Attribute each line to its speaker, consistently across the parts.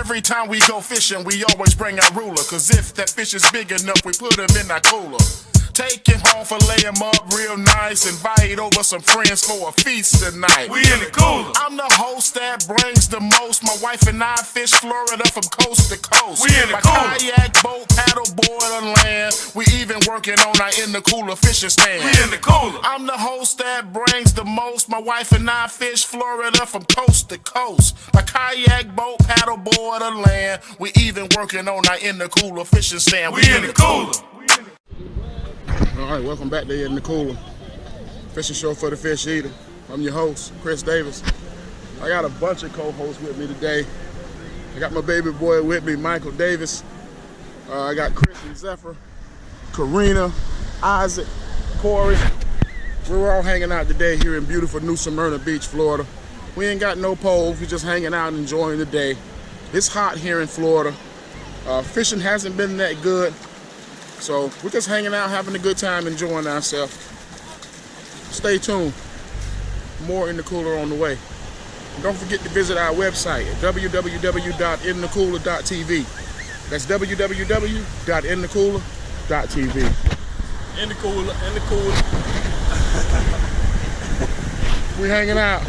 Speaker 1: Every time we go fishing, we always bring our ruler. Cause if that fish is big enough, we put him in our cooler. Take him home, fillet him up real nice. Invite over some friends for a feast tonight.
Speaker 2: We in the cooler.
Speaker 1: I'm the host that brings the most. My wife and I fish Florida from coast to coast.
Speaker 2: We in the
Speaker 1: My
Speaker 2: cooler.
Speaker 1: kayak, boat, paddle board on land. We even working on our in the cooler fishing stand.
Speaker 2: We in the cooler.
Speaker 1: I'm the host that brings the most. My wife and I fish Florida from coast to coast. My kayak, boat, paddle board on land. We even working on our in the cooler fishing stand.
Speaker 2: We in the cooler.
Speaker 3: All right, welcome back to In the Cooler, fishing show for the fish eater. I'm your host, Chris Davis. I got a bunch of co-hosts with me today. I got my baby boy with me, Michael Davis. I got Chris and Zephyr, Karina, Isaac, Corey. We're all hanging out today here in beautiful New Smyrna Beach, Florida. We ain't got no poles, we're just hanging out and enjoying the day. It's hot here in Florida. Fishing hasn't been that good. So we're just hanging out, having a good time, enjoying ourselves. Stay tuned. More In the Cooler on the way. And don't forget to visit our website at www.inthecooler.tv. That's www.inthecooler.tv.
Speaker 2: In the cooler, in the cooler.
Speaker 3: We hanging out.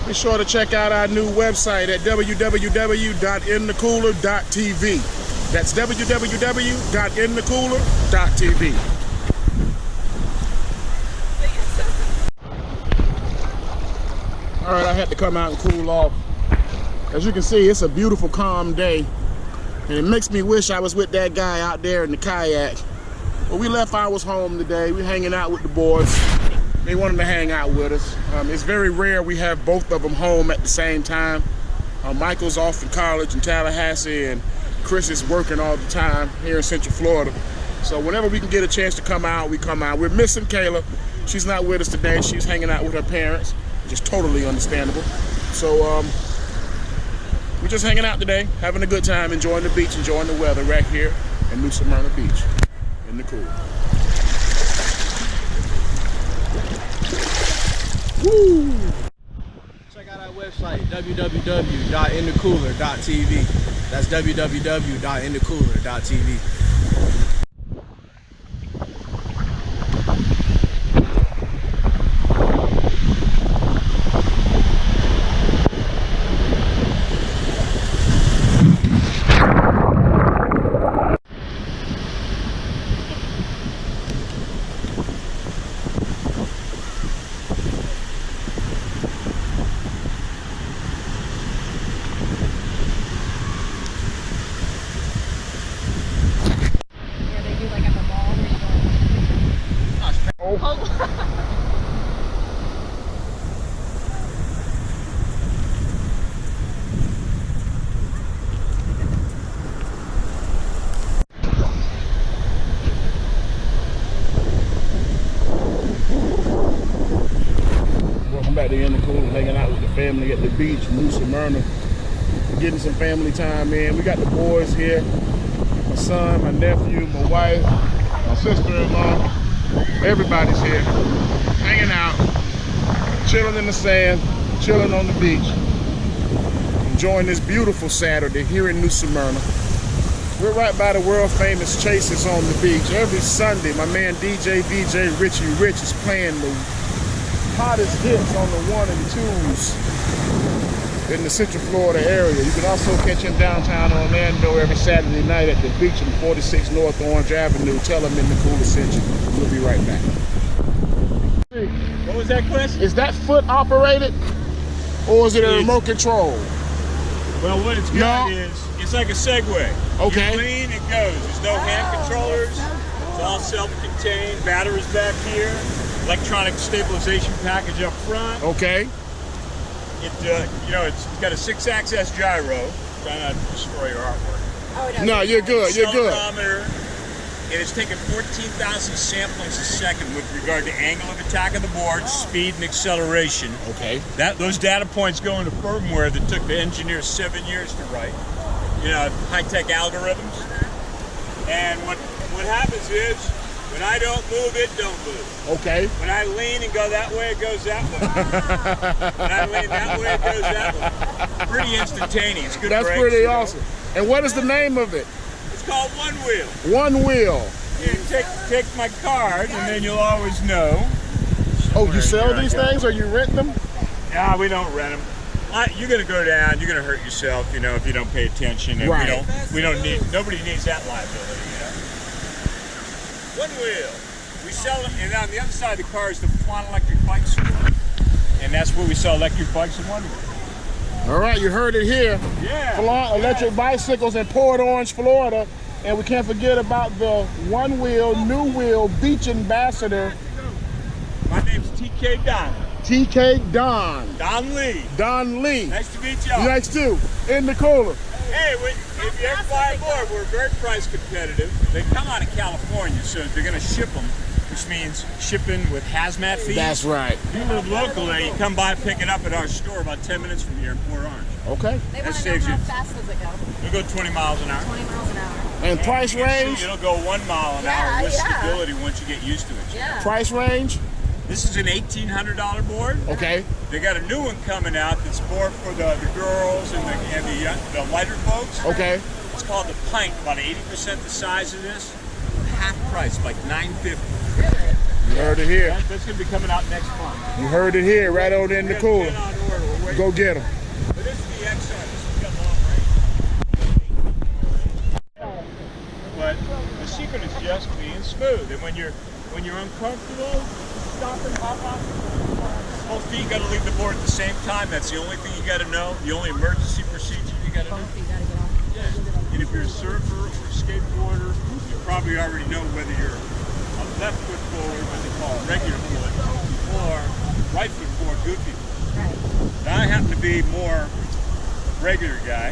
Speaker 3: Be sure to check out our new website at www.inthecooler.tv. That's www.inthecooler.tv. All right, I had to come out and cool off. As you can see, it's a beautiful, calm day. And it makes me wish I was with that guy out there in the kayak. Well, we left ours home today. We're hanging out with the boys. They wanted to hang out with us. It's very rare we have both of them home at the same time. Michael's off in college in Tallahassee, and Chris is working all the time here in Central Florida. So whenever we can get a chance to come out, we come out. We're missing Kayla. She's not with us today. She's hanging out with her parents, which is totally understandable. So we're just hanging out today, having a good time, enjoying the beach, enjoying the weather right here in New Smyrna Beach, in the cooler. Woo!
Speaker 4: Check out our website, www.inthecooler.tv. That's www.inthecooler.tv.
Speaker 3: Welcome back to In the Cooler, hanging out with the family at the beach, New Smyrna. Getting some family time in. We got the boys here. My son, my nephew, my wife, my sister-in-law. Everybody's here, hanging out, chilling in the sand, chilling on the beach, enjoying this beautiful Saturday here in New Smyrna. We're right by the world-famous Chases on the beach. Every Sunday, my man DJ Richie Rich is playing the hottest hits on the 1 and 2s in the Central Florida area. You can also catch him downtown Orlando every Saturday night at the beach on 46 North Orange Avenue. Tell him In the Cooler sent you. We'll be right back.
Speaker 2: What was that question?
Speaker 3: Is that foot operated or is it a remote control?
Speaker 2: Well, what it's got is, it's like a Segway.
Speaker 3: Okay.
Speaker 2: You lean, it goes. There's no hand controllers. It's all self-contained. Batteries back here. Electronic stabilization package up front.
Speaker 3: Okay.
Speaker 2: It's got a 6-axis gyro. Try not to destroy your artwork.
Speaker 5: Oh,
Speaker 3: No, you're good. You're good.
Speaker 2: Accelerometer. And it's taking 14,000 samplings a second with regard to angle of attack of the board, speed, and acceleration.
Speaker 3: Okay.
Speaker 2: Those data points go into firmware that took the engineers 7 years to write. High-tech algorithms. And what happens is When I don't move, it don't move.
Speaker 3: Okay.
Speaker 2: When I lean and go that way, it goes that way. When I lean that way, it goes that way. Pretty instantaneous. Good
Speaker 3: That's
Speaker 2: brakes,
Speaker 3: pretty
Speaker 2: you know.
Speaker 3: awesome. And what is the name of it?
Speaker 2: It's called One Wheel.
Speaker 3: One Wheel.
Speaker 2: You take my card, and then you'll always know.
Speaker 3: Oh, you sell these things or you rent them?
Speaker 2: Nah, we don't rent them. You're gonna go down. You're gonna hurt yourself, you know, if you don't pay attention. And
Speaker 3: Right.
Speaker 2: we don't need. Nobody needs that liability, you know. One Wheel. We sell them, and on the other side of the car is the Flan Electric Bike Store, and that's where we sell electric bikes in One Wheel.
Speaker 3: All right, you heard it here.
Speaker 2: Yeah.
Speaker 3: Flan Electric Bicycles in Port Orange, Florida. And we can't forget about the One Wheel, New Wheel Beach Ambassador,
Speaker 2: My name's TK Don.
Speaker 3: TK Don.
Speaker 2: Don Lee.
Speaker 3: Don Lee.
Speaker 2: Nice to meet y'all.
Speaker 3: Next to, in the cooler.
Speaker 2: Hey, if you ever buy aboard, we're very price competitive. They come out of California, so they're going to ship them, which means shipping with hazmat fees.
Speaker 3: That's right.
Speaker 2: If you live locally, you come by, pick it up at our store about 10 minutes from here in Port Orange.
Speaker 3: Okay.
Speaker 5: They
Speaker 2: That
Speaker 5: want to
Speaker 2: saves
Speaker 5: know
Speaker 2: you.
Speaker 5: how fast does it go?
Speaker 2: We'll go 20 miles an hour.
Speaker 5: 20 miles an hour.
Speaker 3: And price
Speaker 2: you can see
Speaker 3: range?
Speaker 2: It'll go 1 mile an
Speaker 5: Yeah,
Speaker 2: hour with
Speaker 5: yeah.
Speaker 2: stability once you get used to it.
Speaker 5: Yeah.
Speaker 3: Price range?
Speaker 2: This is an $1,800 board.
Speaker 3: Okay.
Speaker 2: They got a new one coming out that's more for the girls and the lighter folks.
Speaker 3: Okay.
Speaker 2: It's called the Pint, about 80% the size of this. Half price, like $9.50.
Speaker 3: You heard it here.
Speaker 2: That's going to be coming out next month.
Speaker 3: You heard it here, right on in the cooler. Go get them.
Speaker 2: But this is the XR. This has got long range. But the secret is just being smooth. And when you're uncomfortable, stop and hop off. Both feet got to leave the board at the same time. That's the only thing you got to know. The only emergency procedure you got to know.
Speaker 5: Both feet gotta get off.
Speaker 2: Yeah. And if you're a surfer or a skateboarder, you probably already know whether you're a left foot forward, what they call a regular foot, or right foot forward, goofy foot.
Speaker 5: Right.
Speaker 2: Now I happen to be more regular guy.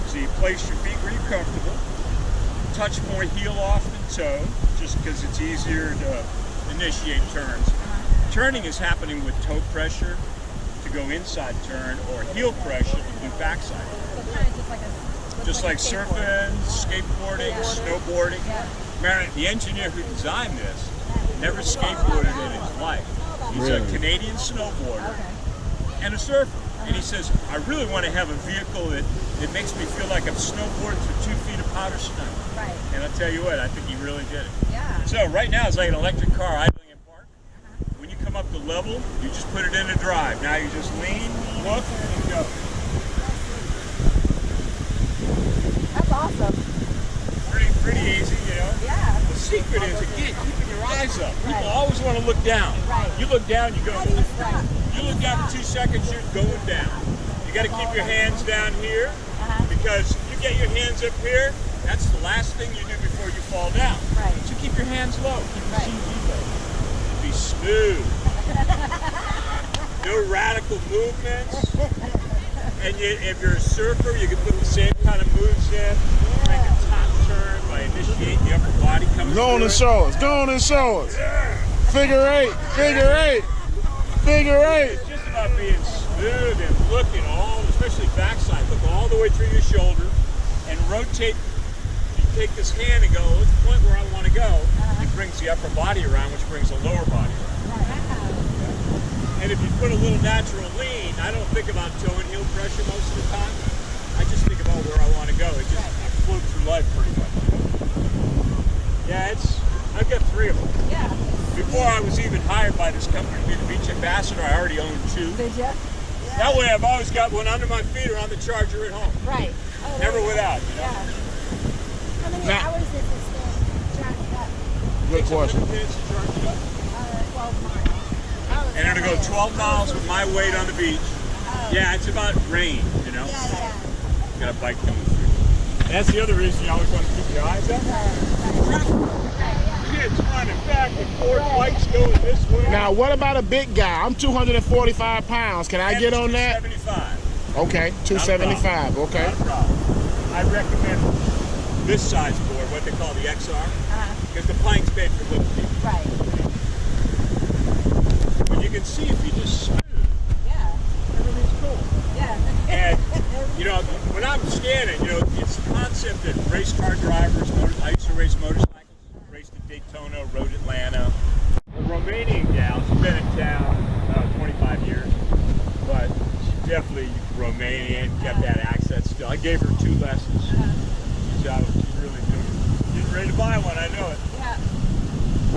Speaker 2: So you place your feet where you're comfortable, touch more heel off than toe, just because it's easier to initiate turns. Turning is happening with toe pressure to go inside turn or heel pressure to do backside.
Speaker 5: So kind of just like
Speaker 2: Surfing, skateboarding, snowboarding. Man, the engineer who designed this never skateboarded in his life. He's a Canadian snowboarder and a surfer. And he says, I really want to have a vehicle that makes me feel like I'm snowboarding through 2 feet of powder snow.
Speaker 5: Right.
Speaker 2: And I'll tell you what, I think he really did it.
Speaker 5: Yeah.
Speaker 2: So right now it's like an electric car idling in park. When you come up to level, you just put it in a drive. Now you just lean, look, and go.
Speaker 5: That's awesome.
Speaker 2: Pretty easy, you know?
Speaker 5: Yeah.
Speaker 2: The secret is, again, keeping your eyes up. People
Speaker 5: Right.
Speaker 2: always want to look down.
Speaker 5: Right.
Speaker 2: You look down, you go.
Speaker 5: Right.
Speaker 2: You look down for 2 seconds, you're going down. You got to keep your hands down here because if you get your hands up here, that's the last thing you do before you fall down.
Speaker 5: Right.
Speaker 2: So keep your hands low. Keep your
Speaker 5: Right.
Speaker 2: CG low. Be smooth. No radical movements. And if you're a surfer, you can put the same kind of moves in. Make a top turn by initiating the upper body coming
Speaker 3: Go on
Speaker 2: through
Speaker 3: and
Speaker 2: it.
Speaker 3: show us. Go on and show us. Figure eight. Figure eight. Figure eight.
Speaker 2: It's just about being smooth and looking all, especially backside, look all the way through your shoulder and rotate. You take this hand and go, what's the point where I want to go? It brings the upper body around, which brings the lower body around. And if you put a little natural lean, I don't think about toe and heel pressure most of the time. I just think about where I want to go. It just, I float through life pretty much. Yeah, I've got 3 of them.
Speaker 5: Yeah.
Speaker 2: Before I was even hired by this company to be the beach ambassador, I already owned 2.
Speaker 5: Did you?
Speaker 2: That way I've always got one under my feet or on the charger at home.
Speaker 5: Right. Oh,
Speaker 2: Never without, you know?
Speaker 5: Yeah. How many
Speaker 3: Now-
Speaker 5: hours is this thing charged up?
Speaker 3: Good question.
Speaker 2: 10 minutes to charge it up.
Speaker 5: 12 miles. Oh,
Speaker 2: And it'll go 12 miles with my weight on the beach. Yeah, it's about range, you know?
Speaker 5: Yeah.
Speaker 2: Got a bike coming through. That's the other reason you always want to keep your eyes up. Kids running back and forth, bikes going this way.
Speaker 3: Now, what about a big guy? I'm 245 pounds. Can I get on that?
Speaker 2: 275.
Speaker 3: Okay, 275. Okay.
Speaker 2: Not a problem. I recommend this size board, what they call the XR, because the plank's made for little people.
Speaker 5: Right.
Speaker 2: But you can see if you just smooth,
Speaker 5: Yeah.
Speaker 2: everything's cool.
Speaker 5: Yeah.
Speaker 2: And, you know, when I'm scanning, you know, it's the concept that race car drivers, I used to race motorcycles, raced at Daytona, rode Atlanta. gave her 2 lessons. She's really good. Getting ready to buy one, I know it.
Speaker 5: Yeah.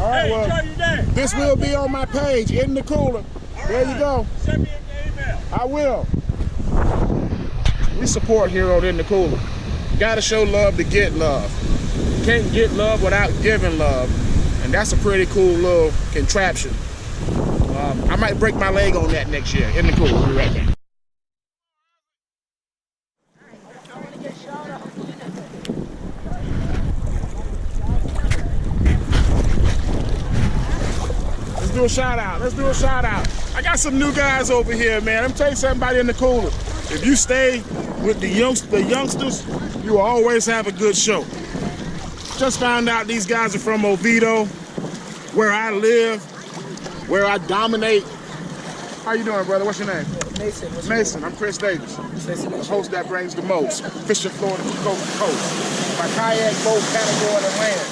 Speaker 3: All right,
Speaker 2: Hey,
Speaker 3: well,
Speaker 2: enjoy your day.
Speaker 3: this will be on my page, in the cooler. There you go.
Speaker 2: Send me an email.
Speaker 3: I will. We support here on In the Cooler. Gotta show love to get love. Can't get love without giving love. And that's a pretty cool little contraption. I might break my leg on that next year. In the Cooler. We'll be right back. Let's do a shout out. Let's do a shout out. I got some new guys over here, man. Let me tell you something about In the Cooler. If you stay with the youngsters, you will always have a good show. Just found out these guys are from Oviedo, where I live, where I dominate. How you doing, brother? What's your name?
Speaker 4: Mason.
Speaker 3: Mason. I'm Chris Davis, the host that brings the most. Fishing Florida from coast to coast. By kayak, boat, paddleboard, and land.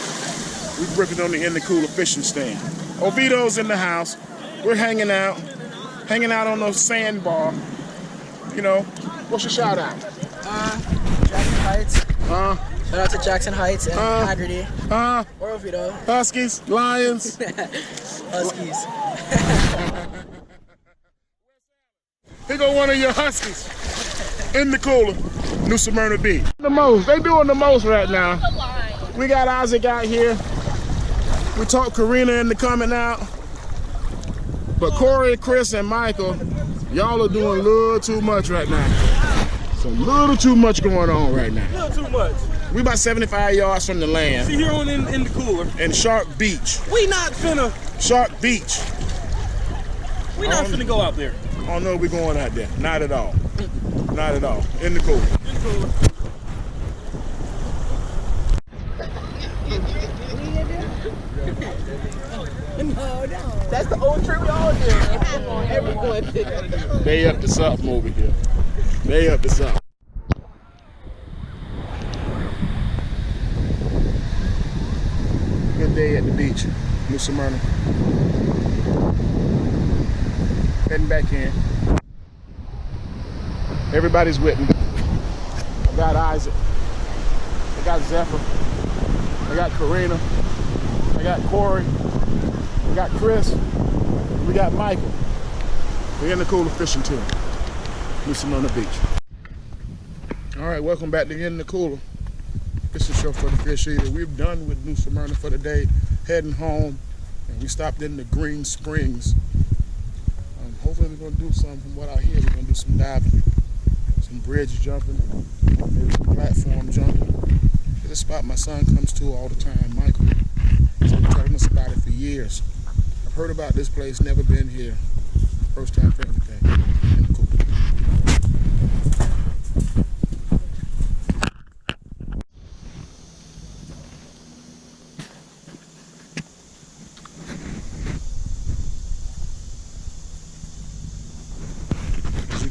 Speaker 3: We're gripping on the In the Cooler fishing stand. Oviedo's in the house. We're hanging out on the sandbar. You know, what's your shout out?
Speaker 4: Jackson Heights. Shout out to Jackson Heights and Haggerty.
Speaker 3: Or
Speaker 4: Oviedo.
Speaker 3: Huskies, Lions.
Speaker 4: Huskies.
Speaker 3: Here go one of your Huskies. In the Cooler, New Smyrna Beach. The most, they doing the most right now. We got Isaac out here. We talked Karina into coming out. But Corey, Chris, and Michael, y'all are doing a little too much right now. So a little too much going on right now.
Speaker 4: A little too much.
Speaker 3: We about 75 yards from the land.
Speaker 4: See here on in the cooler.
Speaker 3: In Shark Beach.
Speaker 4: We not finna.
Speaker 3: Shark Beach.
Speaker 4: We not finna go out there.
Speaker 3: I don't know if we're going out there. Not at all. Not at all. In the cooler.
Speaker 4: In the cooler. No. That's the old tree we all do. Everyone did it.
Speaker 3: They up to something over here. They up to something. Good day at the beach, New Smyrna. Heading back in. Everybody's with me. I got Isaac. I got Zephyr. I got Karina. I got Corey. We got Chris. We got Michael. We're in the Cooler fishing team. New Smyrna Beach. All right, welcome back to In the Cooler. This is show for the fish eater. We're done with New Smyrna for the day, heading home, and we stopped in the Green Springs. Hopefully we're gonna do something. From what I hear, we're gonna do some diving, some bridge jumping, maybe some platform jumping. It's a spot my son comes to all the time, Michael. He's been telling us about it for years. I've heard about this place, never been here. First time for everything. In the Cooler.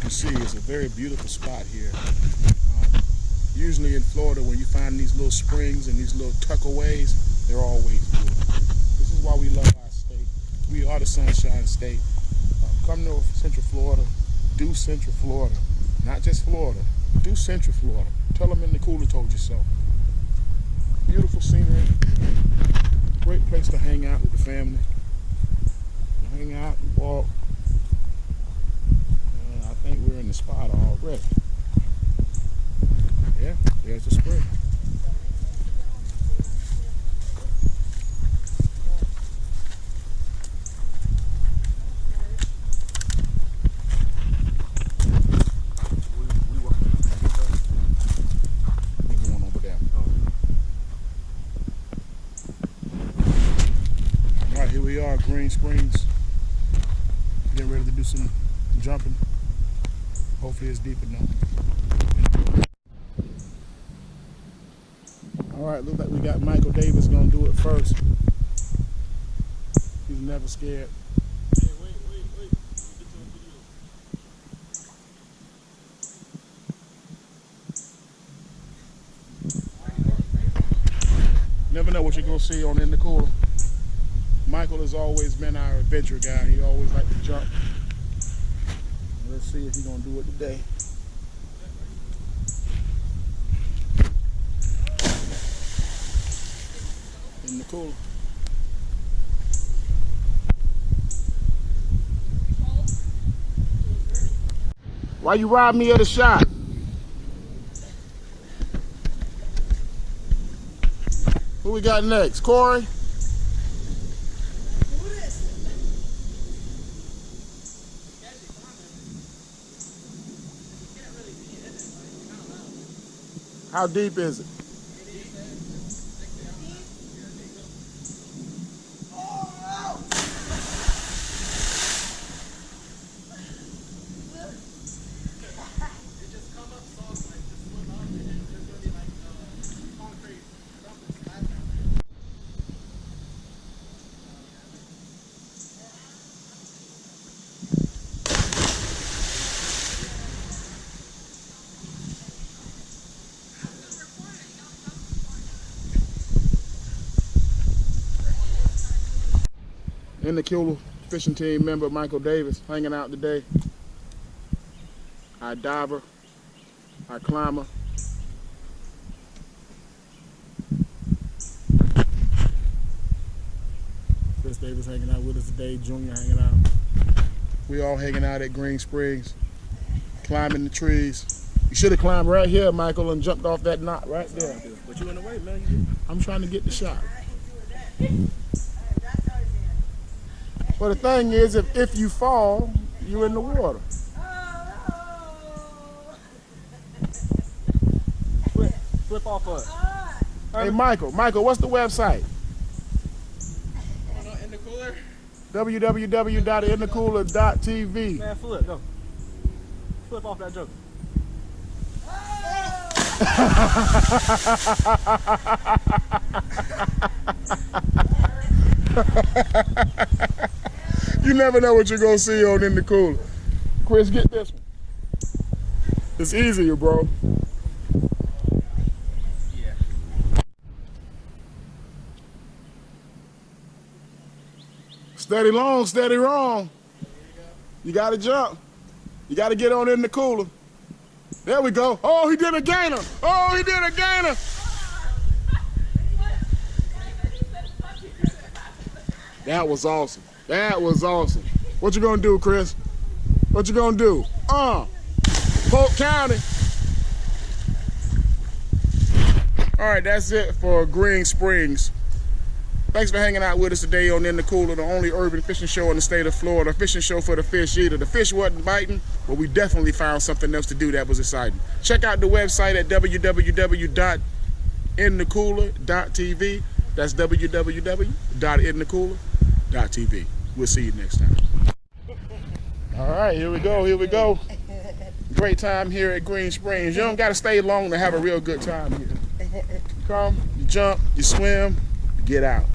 Speaker 3: See, it's a very beautiful spot here. Usually in Florida, when you find these little springs and these little tuckaways, they're always beautiful. This is why we love our state. We are the Sunshine State. Come to Central Florida, do Central Florida. Not just Florida, do Central Florida. Tell them In the Cooler told you so. Beautiful scenery. Great place to hang out with the family. Hang out, walk. I think we're in the spot already. Yeah, there's the spring. We're going over there. All right, here we are, Green Springs. Getting ready to do some jumping. Hopefully it's deep enough. All right, looks like we got Michael Davis gonna do it first. He's never scared.
Speaker 2: Hey, wait. Get to
Speaker 3: video. Never know what you're gonna see on In the Cooler. Michael has always been our adventure guy. He always liked to jump. Let's see if he's gonna do it today. In the cooler. Why you rob me of the shot? Who we got next? Corey? How deep is it? In the cooler, fishing team member Michael Davis hanging out today. Our diver, our climber. Chris Davis hanging out with us today, Junior hanging out. We all hanging out at Green Springs, climbing the trees. You should have climbed right here, Michael, and jumped off that knot right there.
Speaker 6: But you in the way, man.
Speaker 3: I'm trying to get the shot. Well, the thing is, if you fall, you're in the water.
Speaker 6: Flip off of it.
Speaker 3: Hey, Michael, what's the website?
Speaker 6: In the cooler?
Speaker 3: www.inthecooler.tv.
Speaker 6: Man, flip, go. Flip off that joke.
Speaker 3: You never know what you're gonna see on In the Cooler. Chris, get this one. It's easier, bro.
Speaker 6: Yeah.
Speaker 3: Steady long, steady wrong. You gotta jump. You gotta get on In the Cooler. There we go. Oh, he did a gainer. Oh, he did a gainer. That was awesome. That was awesome. What you gonna do, Chris? What you gonna do? Polk County. All right, that's it for Green Springs. Thanks for hanging out with us today on In the Cooler, the only urban fishing show in the state of Florida, a fishing show for the fish eater. The fish wasn't biting, but we definitely found something else to do that was exciting. Check out the website at www.inthecooler.tv. That's www.inthecooler.tv. We'll see you next time. All right, here we go, here we go. Great time here at Green Springs. You don't got to stay long to have a real good time here. You come, you jump, you swim, you get out.